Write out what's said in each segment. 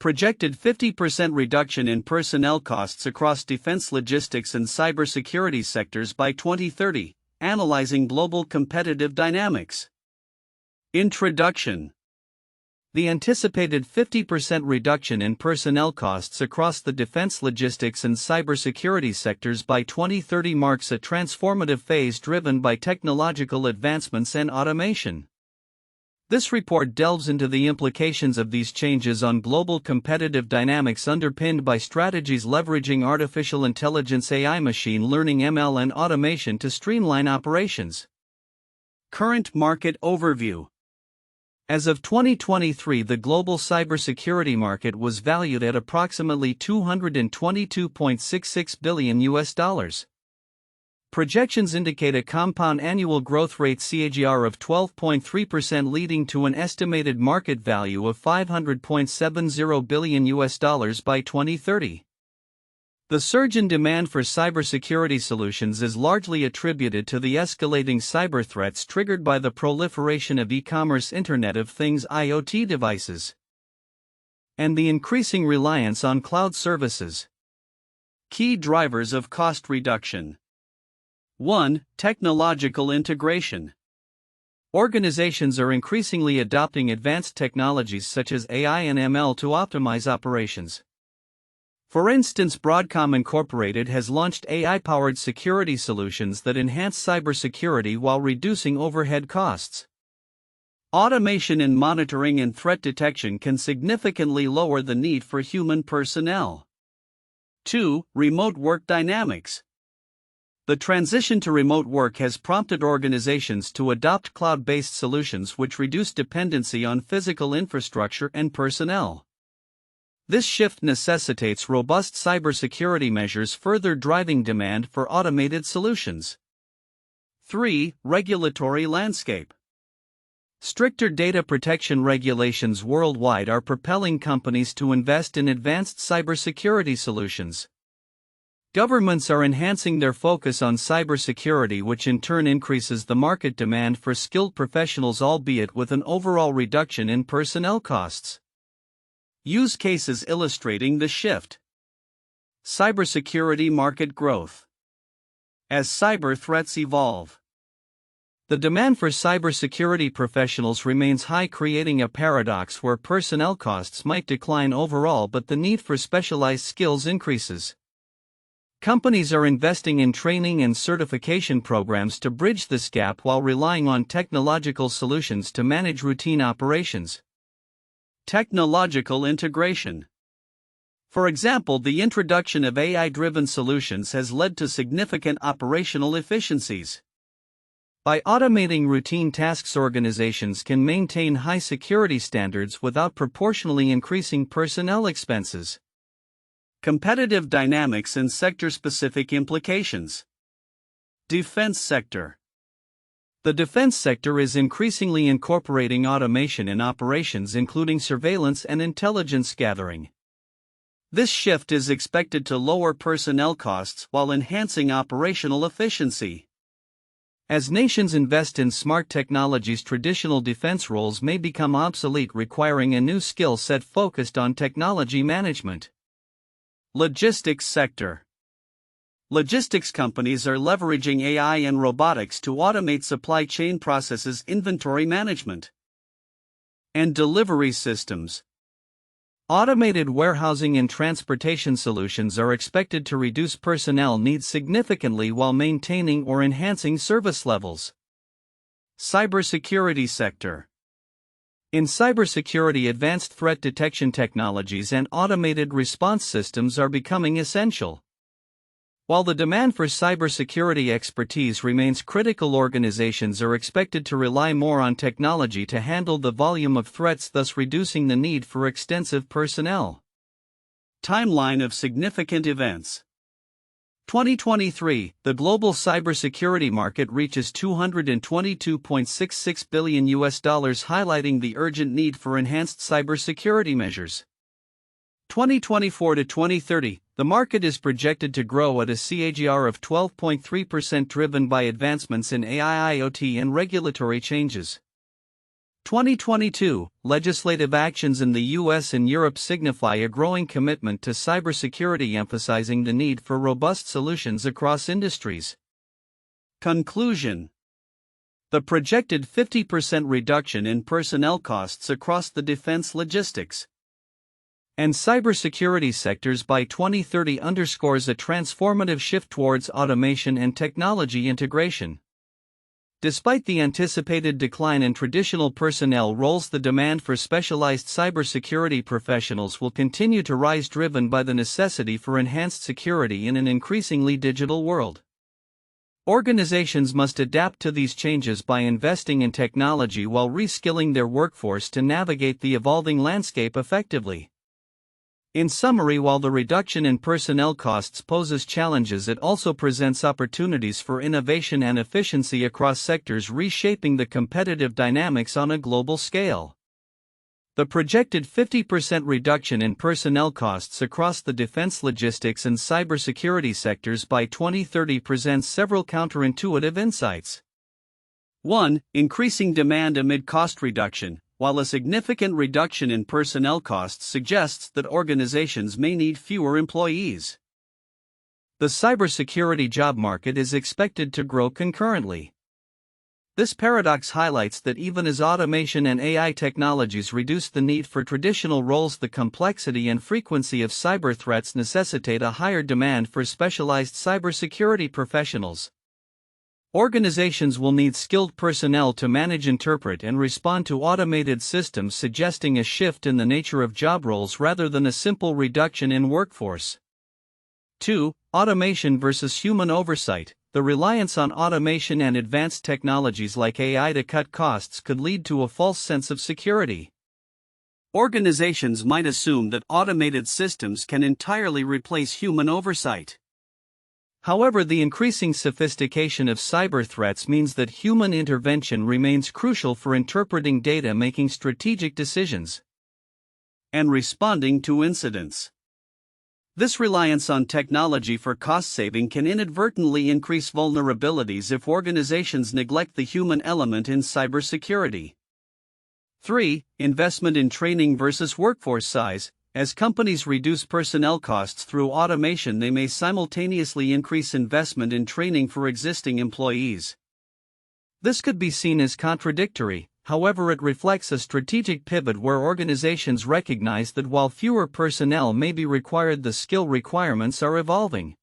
Projected 50% reduction in personnel costs across defense logistics and cybersecurity sectors by 2030, analyzing global competitive dynamics. Introduction. The anticipated 50% reduction in personnel costs across the defense logistics and cybersecurity sectors by 2030 marks a transformative phase driven by technological advancements and automation. This report delves into the implications of these changes on global competitive dynamics underpinned by strategies leveraging artificial intelligence AI, machine learning (ML) and automation to streamline operations. Current market overview. As of 2023, the global cybersecurity market was valued at approximately $222.66 billion. Projections indicate a compound annual growth rate CAGR of 12.3%, leading to an estimated market value of $500.70 billion by 2030. The surge in demand for cybersecurity solutions is largely attributed to the escalating cyber threats triggered by the proliferation of e-commerce, Internet of Things (IoT) devices, and the increasing reliance on cloud services. Key drivers of cost reduction. 1. Technological integration. Organizations are increasingly adopting advanced technologies such as AI and ML to optimize operations. For instance, Broadcom Incorporated has launched AI-powered security solutions that enhance cybersecurity while reducing overhead costs. Automation in monitoring and threat detection can significantly lower the need for human personnel. 2. Remote work dynamics. The transition to remote work has prompted organizations to adopt cloud-based solutions which reduce dependency on physical infrastructure and personnel. This shift necessitates robust cybersecurity measures, further driving demand for automated solutions. 3. Regulatory landscape. Stricter data protection regulations worldwide are propelling companies to invest in advanced cybersecurity solutions. Governments are enhancing their focus on cybersecurity, which in turn increases the market demand for skilled professionals, albeit with an overall reduction in personnel costs. Use cases illustrating the shift. Cybersecurity market growth. As cyber threats evolve, the demand for cybersecurity professionals remains high, creating a paradox where personnel costs might decline overall but the need for specialized skills increases. Companies are investing in training and certification programs to bridge this gap while relying on technological solutions to manage routine operations. Technological integration. For example, the introduction of AI-driven solutions has led to significant operational efficiencies. By automating routine tasks, organizations can maintain high security standards without proportionally increasing personnel expenses. Competitive dynamics and sector-specific implications. Defense sector. The defense sector is increasingly incorporating automation in operations, including surveillance and intelligence gathering. This shift is expected to lower personnel costs while enhancing operational efficiency. As nations invest in smart technologies, traditional defense roles may become obsolete, requiring a new skill set focused on technology management. Logistics sector. Logistics companies are leveraging AI and robotics to automate supply chain processes, inventory management, and delivery systems. Automated warehousing and transportation solutions are expected to reduce personnel needs significantly while maintaining or enhancing service levels. Cybersecurity sector. In cybersecurity, advanced threat detection technologies and automated response systems are becoming essential. While the demand for cybersecurity expertise remains critical, organizations are expected to rely more on technology to handle the volume of threats, thus reducing the need for extensive personnel. Timeline of significant events. 2023, the global cybersecurity market reaches $222.66 billion, highlighting the urgent need for enhanced cybersecurity measures. 2024 to 2030, the market is projected to grow at a CAGR of 12.3%, driven by advancements in AI, IoT, and regulatory changes. 2022 legislative actions in the US and Europe signify a growing commitment to cybersecurity, emphasizing the need for robust solutions across industries. Conclusion: the projected 50% reduction in personnel costs across the defense, logistics, and cybersecurity sectors by 2030 underscores a transformative shift towards automation and technology integration. Despite the anticipated decline in traditional personnel roles, the demand for specialized cybersecurity professionals will continue to rise, driven by the necessity for enhanced security in an increasingly digital world. Organizations must adapt to these changes by investing in technology while reskilling their workforce to navigate the evolving landscape effectively. In summary, while the reduction in personnel costs poses challenges, it also presents opportunities for innovation and efficiency across sectors, reshaping the competitive dynamics on a global scale. The projected 50% reduction in personnel costs across the defense, logistics, and cybersecurity sectors by 2030 presents several counterintuitive insights. 1. Increasing demand amid cost reduction. While a significant reduction in personnel costs suggests that organizations may need fewer employees, the cybersecurity job market is expected to grow concurrently. This paradox highlights that even as automation and AI technologies reduce the need for traditional roles, the complexity and frequency of cyber threats necessitate a higher demand for specialized cybersecurity professionals. Organizations will need skilled personnel to manage, interpret, and respond to automated systems, suggesting a shift in the nature of job roles rather than a simple reduction in workforce. 2. Automation versus human oversight. The reliance on automation and advanced technologies like AI to cut costs could lead to a false sense of security. Organizations might assume that automated systems can entirely replace human oversight. However, the increasing sophistication of cyber threats means that human intervention remains crucial for interpreting data, making strategic decisions, and responding to incidents. This reliance on technology for cost saving can inadvertently increase vulnerabilities if organizations neglect the human element in cybersecurity. 3. Investment in training versus workforce size. As companies reduce personnel costs through automation, they may simultaneously increase investment in training for existing employees. This could be seen as contradictory, however, it reflects a strategic pivot where organizations recognize that while fewer personnel may be required, the skill requirements are evolving.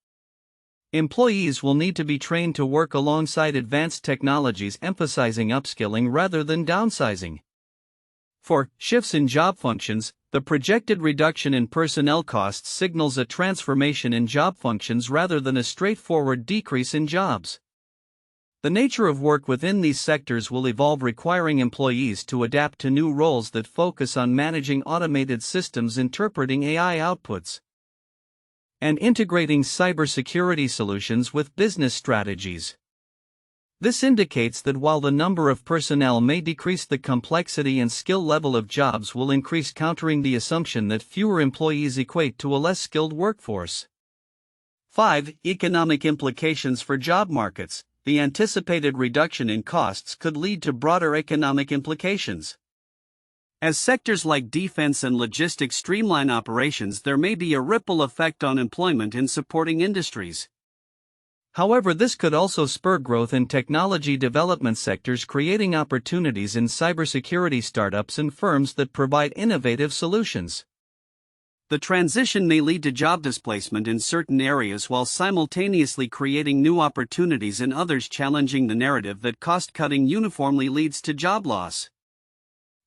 Employees will need to be trained to work alongside advanced technologies, emphasizing upskilling rather than downsizing. 4. Shifts in job functions. The projected reduction in personnel costs signals a transformation in job functions rather than a straightforward decrease in jobs. The nature of work within these sectors will evolve, requiring employees to adapt to new roles that focus on managing automated systems, interpreting AI outputs, and integrating cybersecurity solutions with business strategies. This indicates that while the number of personnel may decrease, the complexity and skill level of jobs will increase, countering the assumption that fewer employees equate to a less skilled workforce. 5. Economic implications for job markets. The anticipated reduction in costs could lead to broader economic implications. As sectors like defense and logistics streamline operations, there may be a ripple effect on employment in supporting industries. However, this could also spur growth in technology development sectors, creating opportunities in cybersecurity startups and firms that provide innovative solutions. The transition may lead to job displacement in certain areas while simultaneously creating new opportunities in others, challenging the narrative that cost-cutting uniformly leads to job loss.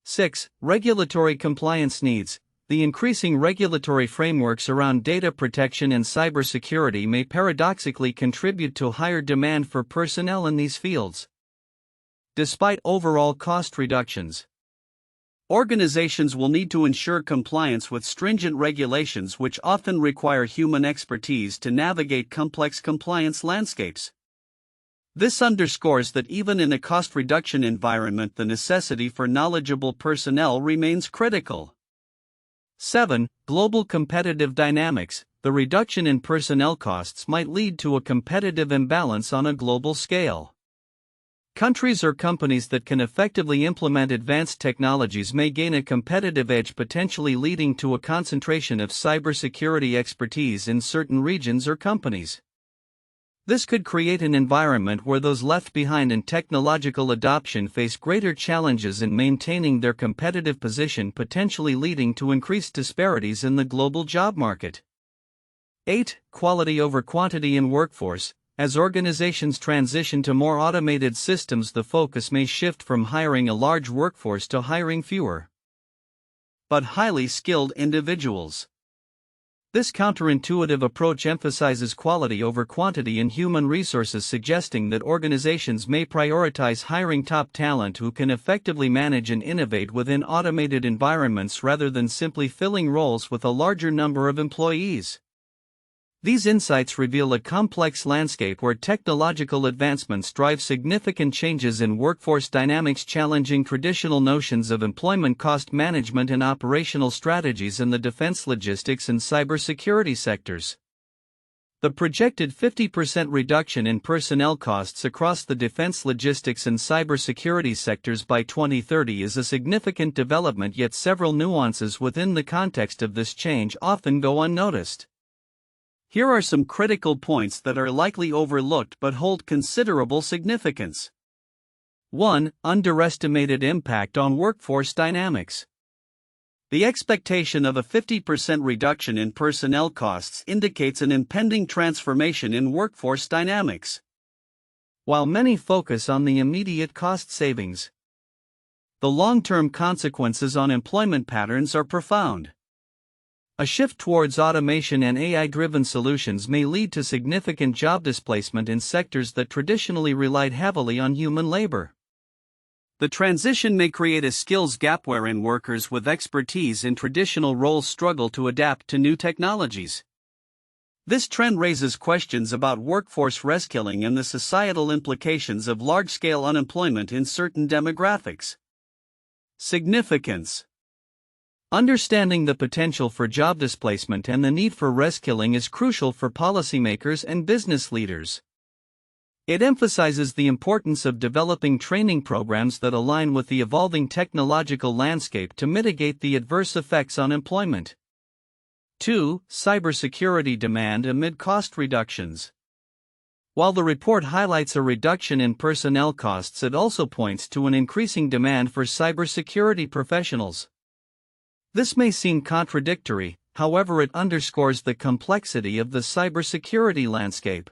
6. Regulatory compliance needs. The increasing regulatory frameworks around data protection and cybersecurity may paradoxically contribute to higher demand for personnel in these fields. Despite overall cost reductions, organizations will need to ensure compliance with stringent regulations, which often require human expertise to navigate complex compliance landscapes. This underscores that even in a cost reduction environment, the necessity for knowledgeable personnel remains critical. 7. Global competitive dynamics. The reduction in personnel costs might lead to a competitive imbalance on a global scale. Countries or companies that can effectively implement advanced technologies may gain a competitive edge, potentially leading to a concentration of cybersecurity expertise in certain regions or companies. This could create an environment where those left behind in technological adoption face greater challenges in maintaining their competitive position, potentially leading to increased disparities in the global job market. 8. Quality over quantity in workforce. As organizations transition to more automated systems, the focus may shift from hiring a large workforce to hiring fewer but highly skilled individuals. This counterintuitive approach emphasizes quality over quantity in human resources, suggesting that organizations may prioritize hiring top talent who can effectively manage and innovate within automated environments rather than simply filling roles with a larger number of employees. These insights reveal a complex landscape where technological advancements drive significant changes in workforce dynamics, challenging traditional notions of employment cost management and operational strategies in the defense, logistics, and cybersecurity sectors. The projected 50% reduction in personnel costs across the defense, logistics, and cybersecurity sectors by 2030 is a significant development, yet several nuances within the context of this change often go unnoticed. Here are some critical points that are likely overlooked but hold considerable significance. 1. Underestimated impact on workforce dynamics. The expectation of a 50% reduction in personnel costs indicates an impending transformation in workforce dynamics. While many focus on the immediate cost savings, the long-term consequences on employment patterns are profound. A shift towards automation and AI-driven solutions may lead to significant job displacement in sectors that traditionally relied heavily on human labor. The transition may create a skills gap wherein workers with expertise in traditional roles struggle to adapt to new technologies. This trend raises questions about workforce reskilling and the societal implications of large-scale unemployment in certain demographics. Significance. Understanding the potential for job displacement and the need for reskilling is crucial for policymakers and business leaders. It emphasizes the importance of developing training programs that align with the evolving technological landscape to mitigate the adverse effects on employment. 2. Cybersecurity demand amid cost reductions. While the report highlights a reduction in personnel costs, it also points to an increasing demand for cybersecurity professionals. This may seem contradictory, however, it underscores the complexity of the cybersecurity landscape,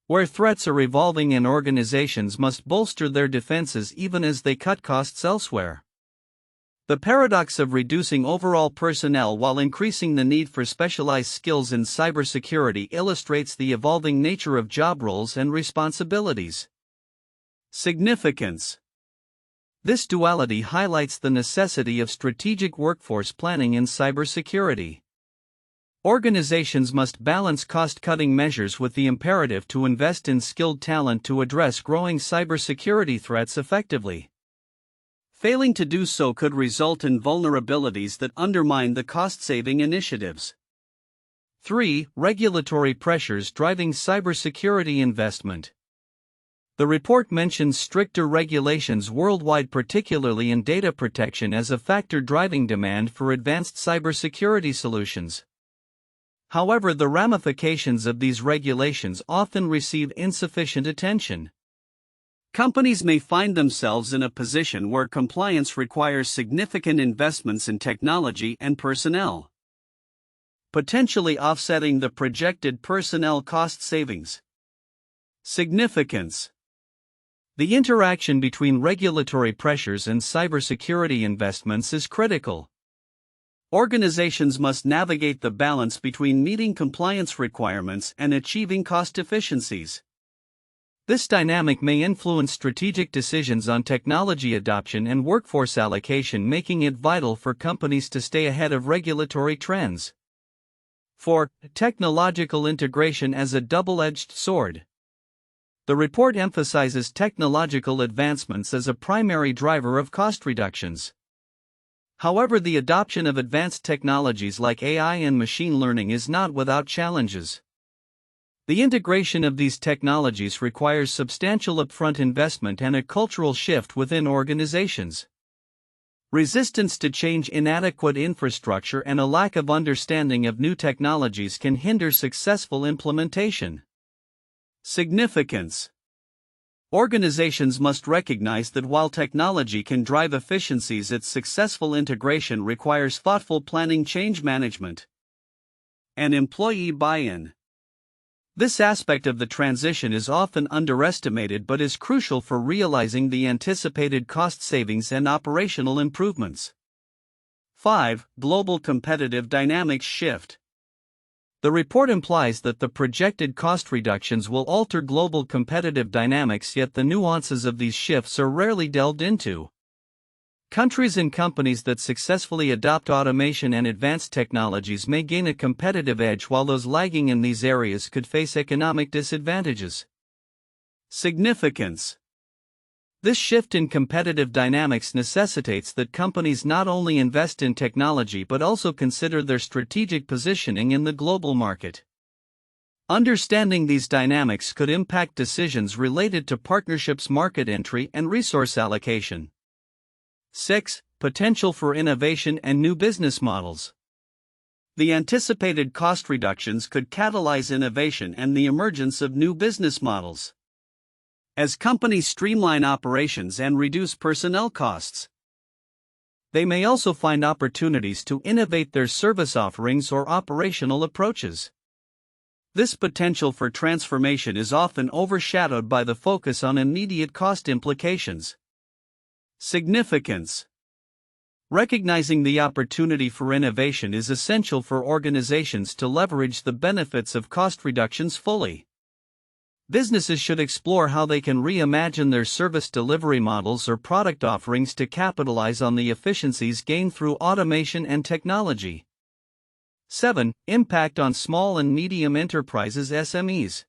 where threats are evolving and organizations must bolster their defenses even as they cut costs elsewhere. The paradox of reducing overall personnel while increasing the need for specialized skills in cybersecurity illustrates the evolving nature of job roles and responsibilities. Significance. This duality highlights the necessity of strategic workforce planning in cybersecurity. Organizations must balance cost-cutting measures with the imperative to invest in skilled talent to address growing cybersecurity threats effectively. Failing to do so could result in vulnerabilities that undermine the cost-saving initiatives. 3. Regulatory pressures driving cybersecurity investment. The report mentions stricter regulations worldwide, particularly in data protection, as a factor driving demand for advanced cybersecurity solutions. However, the ramifications of these regulations often receive insufficient attention. Companies may find themselves in a position where compliance requires significant investments in technology and personnel, potentially offsetting the projected personnel cost savings. Significance. The interaction between regulatory pressures and cybersecurity investments is critical. Organizations must navigate the balance between meeting compliance requirements and achieving cost efficiencies. This dynamic may influence strategic decisions on technology adoption and workforce allocation, making it vital for companies to stay ahead of regulatory trends. 4. Technological integration as a double-edged sword. The report emphasizes technological advancements as a primary driver of cost reductions. However, the adoption of advanced technologies like AI and machine learning is not without challenges. The integration of these technologies requires substantial upfront investment and a cultural shift within organizations. Resistance to change, inadequate infrastructure, and a lack of understanding of new technologies can hinder successful implementation. Significance. Organizations must recognize that while technology can drive efficiencies, its successful integration requires thoughtful planning, change management, and employee buy-in. This aspect of the transition is often underestimated but is crucial for realizing the anticipated cost savings and operational improvements. 5. Global competitive dynamics shift. The report implies that the projected cost reductions will alter global competitive dynamics, yet the nuances of these shifts are rarely delved into. Countries and companies that successfully adopt automation and advanced technologies may gain a competitive edge, while those lagging in these areas could face economic disadvantages. Significance. This shift in competitive dynamics necessitates that companies not only invest in technology but also consider their strategic positioning in the global market. Understanding these dynamics could impact decisions related to partnerships, market entry, and resource allocation. 6. Potential for innovation and new business models. The anticipated cost reductions could catalyze innovation and the emergence of new business models, as companies streamline operations and reduce personnel costs. They may also find opportunities to innovate their service offerings or operational approaches. This potential for transformation is often overshadowed by the focus on immediate cost implications. Significance. Recognizing the opportunity for innovation is essential for organizations to leverage the benefits of cost reductions fully. Businesses should explore how they can reimagine their service delivery models or product offerings to capitalize on the efficiencies gained through automation and technology. 7. Impact on small and medium enterprises (SMEs).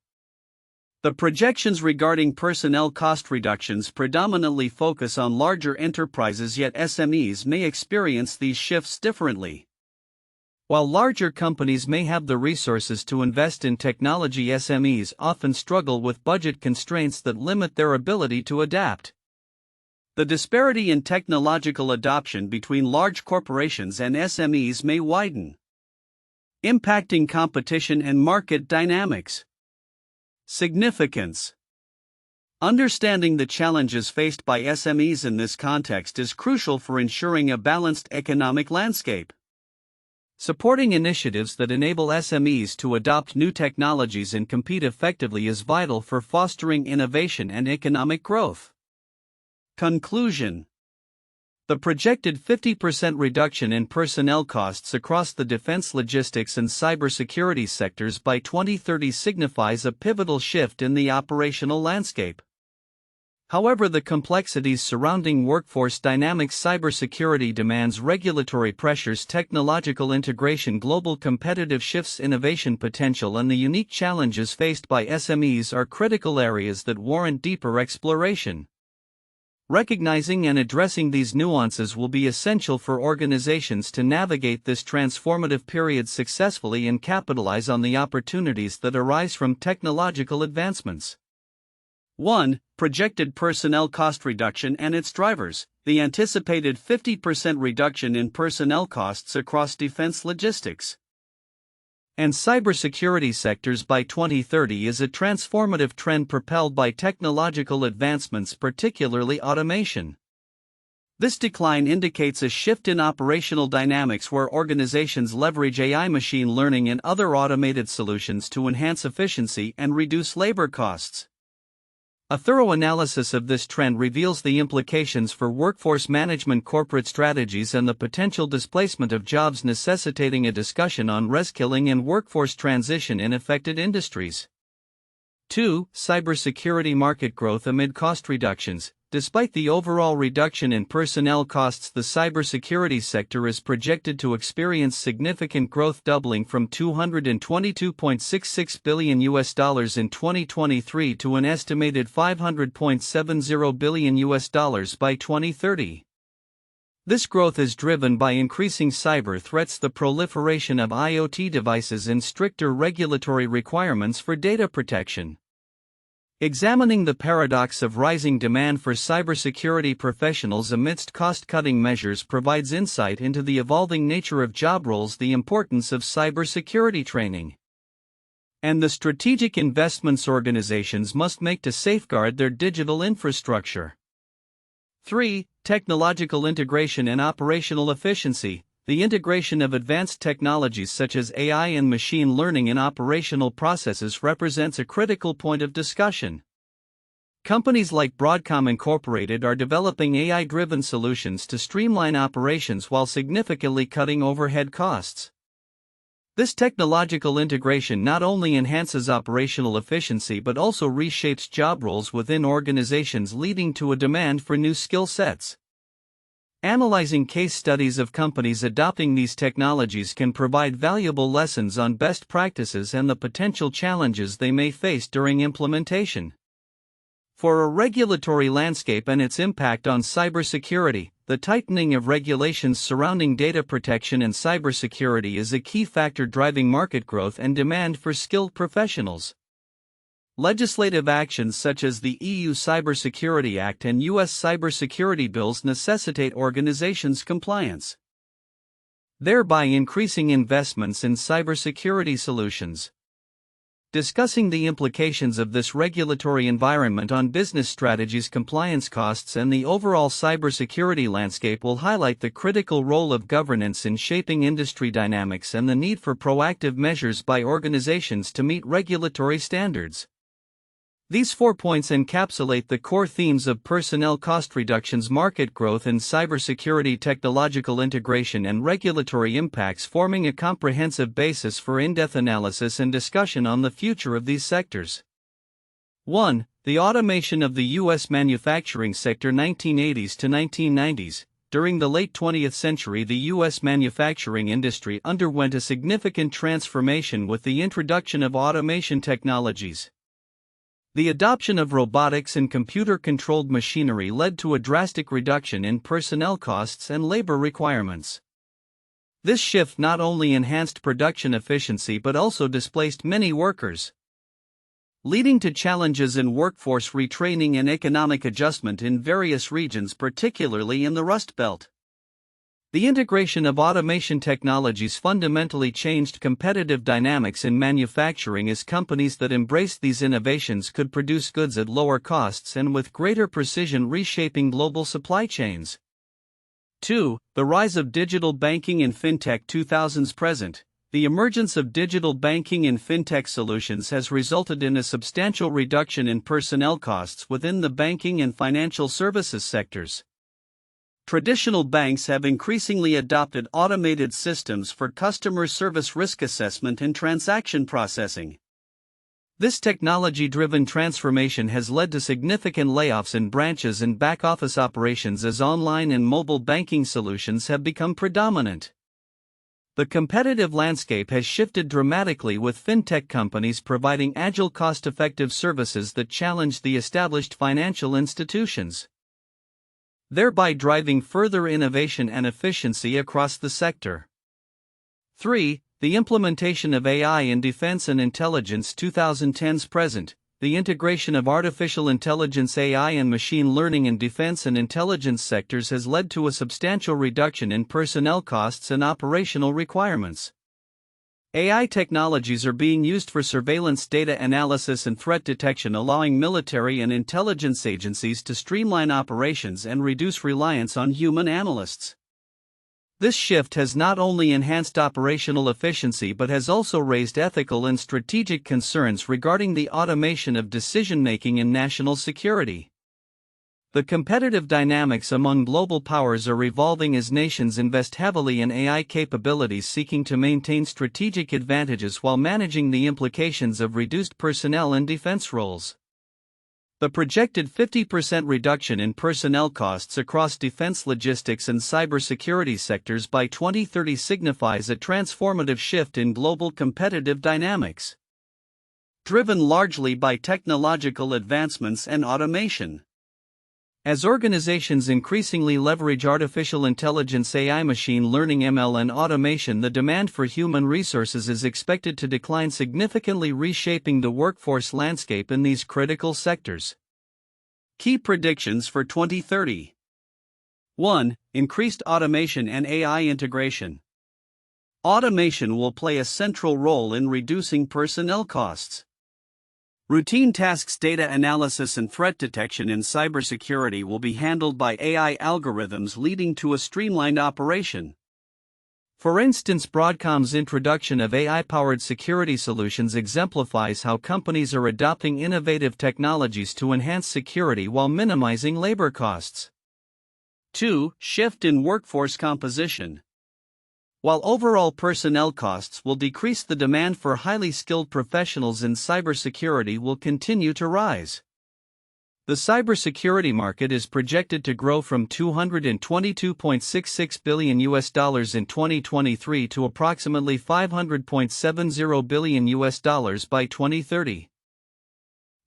The projections regarding personnel cost reductions predominantly focus on larger enterprises, yet SMEs may experience these shifts differently. While larger companies may have the resources to invest in technology, SMEs often struggle with budget constraints that limit their ability to adapt. The disparity in technological adoption between large corporations and SMEs may widen, impacting competition and market dynamics. Significance. Understanding the challenges faced by SMEs in this context is crucial for ensuring a balanced economic landscape. Supporting initiatives that enable SMEs to adopt new technologies and compete effectively is vital for fostering innovation and economic growth. Conclusion. The projected 50% reduction in personnel costs across the defense, logistics, and cybersecurity sectors by 2030 signifies a pivotal shift in the operational landscape. However, the complexities surrounding workforce dynamics, cybersecurity demands, regulatory pressures, technological integration, global competitive shifts, innovation potential, and the unique challenges faced by SMEs are critical areas that warrant deeper exploration. Recognizing and addressing these nuances will be essential for organizations to navigate this transformative period successfully and capitalize on the opportunities that arise from technological advancements. 1. Projected personnel cost reduction and its drivers. The anticipated 50% reduction in personnel costs across defense, logistics, and cybersecurity sectors by 2030 is a transformative trend propelled by technological advancements, particularly automation. This decline indicates a shift in operational dynamics where organizations leverage AI, machine learning, and other automated solutions to enhance efficiency and reduce labor costs. A thorough analysis of this trend reveals the implications for workforce management, corporate strategies, and the potential displacement of jobs, necessitating a discussion on reskilling and workforce transition in affected industries. 2. Cybersecurity market growth amid cost reductions. Despite the overall reduction in personnel costs, the cybersecurity sector is projected to experience significant growth, doubling from $222.66 billion in 2023 to an estimated $500.70 billion by 2030. This growth is driven by increasing cyber threats, the proliferation of IoT devices, and stricter regulatory requirements for data protection. Examining the paradox of rising demand for cybersecurity professionals amidst cost-cutting measures provides insight into the evolving nature of job roles, the importance of cybersecurity training, and the strategic investments organizations must make to safeguard their digital infrastructure. 3. Technological integration and operational efficiency. The integration of advanced technologies such as AI and machine learning in operational processes represents a critical point of discussion. Companies like Broadcom Incorporated are developing AI-driven solutions to streamline operations while significantly cutting overhead costs. This technological integration not only enhances operational efficiency but also reshapes job roles within organizations, leading to a demand for new skill sets. Analyzing case studies of companies adopting these technologies can provide valuable lessons on best practices and the potential challenges they may face during implementation. For a regulatory landscape and its impact on cybersecurity, the tightening of regulations surrounding data protection and cybersecurity is a key factor driving market growth and demand for skilled professionals. Legislative actions such as the EU Cybersecurity Act and US cybersecurity bills necessitate organizations' compliance, thereby increasing investments in cybersecurity solutions. Discussing the implications of this regulatory environment on business strategies, compliance costs, and the overall cybersecurity landscape will highlight the critical role of governance in shaping industry dynamics and the need for proactive measures by organizations to meet regulatory standards. These 4 points encapsulate the core themes of personnel cost reductions, market growth, and cybersecurity, technological integration, and regulatory impacts, forming a comprehensive basis for in-depth analysis and discussion on the future of these sectors. 1. The automation of the U.S. manufacturing sector, 1980s to 1990s. During the late 20th century, the U.S. manufacturing industry underwent a significant transformation with the introduction of automation technologies. The adoption of robotics and computer-controlled machinery led to a drastic reduction in personnel costs and labor requirements. This shift not only enhanced production efficiency but also displaced many workers, leading to challenges in workforce retraining and economic adjustment in various regions, particularly in the Rust Belt. The integration of automation technologies fundamentally changed competitive dynamics in manufacturing, as companies that embraced these innovations could produce goods at lower costs and with greater precision, reshaping global supply chains. 2. The rise of digital banking and fintech, 2000s present. The emergence of digital banking and fintech solutions has resulted in a substantial reduction in personnel costs within the banking and financial services sectors. Traditional banks have increasingly adopted automated systems for customer service, risk assessment, and transaction processing. This technology-driven transformation has led to significant layoffs in branches and back-office operations as online and mobile banking solutions have become predominant. The competitive landscape has shifted dramatically, with fintech companies providing agile, cost-effective services that challenge the established financial institutions, thereby driving further innovation and efficiency across the sector. 3. The implementation of AI in defense and intelligence, 2010s present. The integration of artificial intelligence, AI, and machine learning in defense and intelligence sectors has led to a substantial reduction in personnel costs and operational requirements. AI technologies are being used for surveillance, data analysis, and threat detection, allowing military and intelligence agencies to streamline operations and reduce reliance on human analysts. This shift has not only enhanced operational efficiency but has also raised ethical and strategic concerns regarding the automation of decision-making in national security. The competitive dynamics among global powers are evolving as nations invest heavily in AI capabilities, seeking to maintain strategic advantages while managing the implications of reduced personnel and defense roles. The projected 50% reduction in personnel costs across defense, logistics, and cybersecurity sectors by 2030 signifies a transformative shift in global competitive dynamics, driven largely by technological advancements and automation. As organizations increasingly leverage artificial intelligence, AI, machine learning, ML, and automation, the demand for human resources is expected to decline significantly, reshaping the workforce landscape in these critical sectors. Key predictions for 2030. 1. Increased automation and AI integration. Automation will play a central role in reducing personnel costs. Routine tasks, data analysis, and threat detection in cybersecurity will be handled by AI algorithms, leading to a streamlined operation. For instance, Broadcom's introduction of AI-powered security solutions exemplifies how companies are adopting innovative technologies to enhance security while minimizing labor costs. 2. Shift in workforce composition. While overall personnel costs will decrease, the demand for highly skilled professionals in cybersecurity will continue to rise. The cybersecurity market is projected to grow from $222.66 billion in 2023 to approximately $500.70 billion by 2030,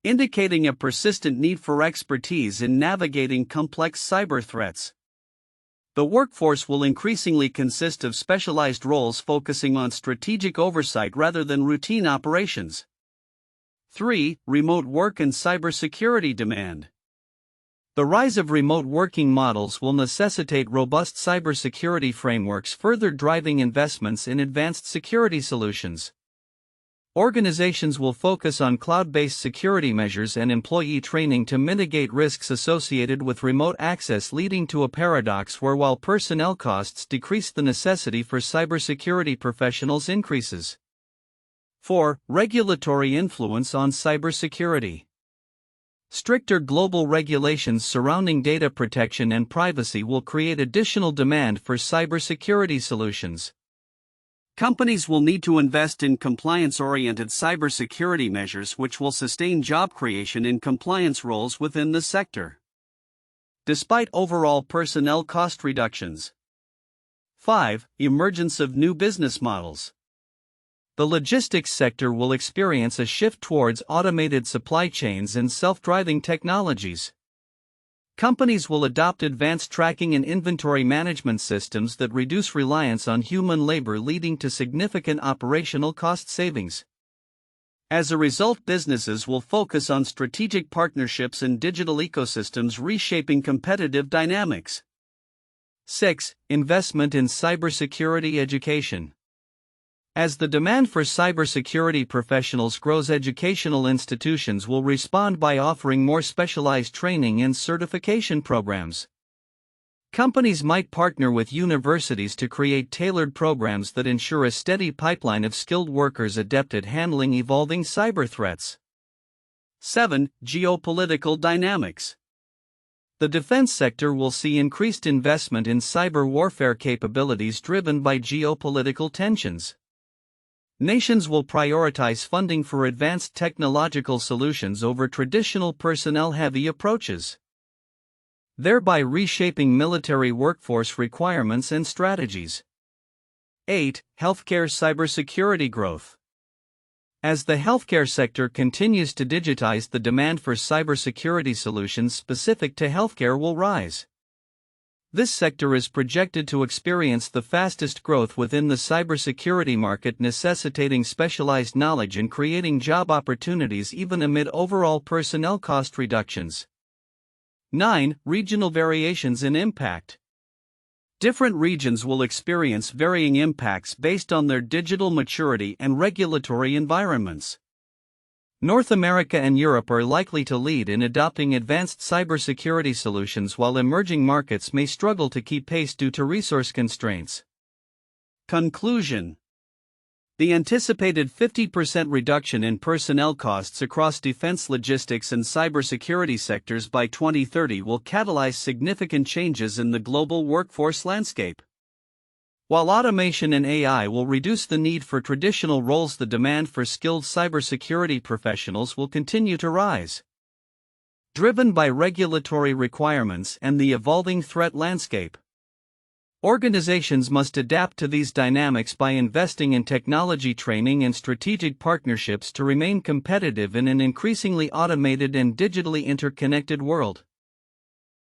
indicating a persistent need for expertise in navigating complex cyber threats. The workforce will increasingly consist of specialized roles focusing on strategic oversight rather than routine operations. 3. Remote work and cybersecurity demand. The rise of remote working models will necessitate robust cybersecurity frameworks, further driving investments in advanced security solutions. Organizations will focus on cloud-based security measures and employee training to mitigate risks associated with remote access, leading to a paradox where, while personnel costs decrease, the necessity for cybersecurity professionals increases. 4. Regulatory influence on cybersecurity. Stricter global regulations surrounding data protection and privacy will create additional demand for cybersecurity solutions. Companies will need to invest in compliance-oriented cybersecurity measures, which will sustain job creation in compliance roles within the sector, despite overall personnel cost reductions. 5. Emergence of new business models. The logistics sector will experience a shift towards automated supply chains and self-driving technologies. Companies will adopt advanced tracking and inventory management systems that reduce reliance on human labor, leading to significant operational cost savings. As a result, businesses will focus on strategic partnerships and digital ecosystems, reshaping competitive dynamics. 6. Investment in cybersecurity education. As the demand for cybersecurity professionals grows, educational institutions will respond by offering more specialized training and certification programs. Companies might partner with universities to create tailored programs that ensure a steady pipeline of skilled workers adept at handling evolving cyber threats. 7. Geopolitical dynamics. The defense sector will see increased investment in cyber warfare capabilities driven by geopolitical tensions. Nations will prioritize funding for advanced technological solutions over traditional personnel-heavy approaches, thereby reshaping military workforce requirements and strategies. 8. Healthcare cybersecurity growth. As the healthcare sector continues to digitize, the demand for cybersecurity solutions specific to healthcare will rise. This sector is projected to experience the fastest growth within the cybersecurity market, necessitating specialized knowledge and creating job opportunities even amid overall personnel cost reductions. 9. Regional variations in impact. Different regions will experience varying impacts based on their digital maturity and regulatory environments. North America and Europe are likely to lead in adopting advanced cybersecurity solutions, while emerging markets may struggle to keep pace due to resource constraints. Conclusion. The anticipated 50% reduction in personnel costs across defense, logistics, and cybersecurity sectors by 2030 will catalyze significant changes in the global workforce landscape. While automation and AI will reduce the need for traditional roles, the demand for skilled cybersecurity professionals will continue to rise, driven by regulatory requirements and the evolving threat landscape. Organizations must adapt to these dynamics by investing in technology training and strategic partnerships to remain competitive in an increasingly automated and digitally interconnected world.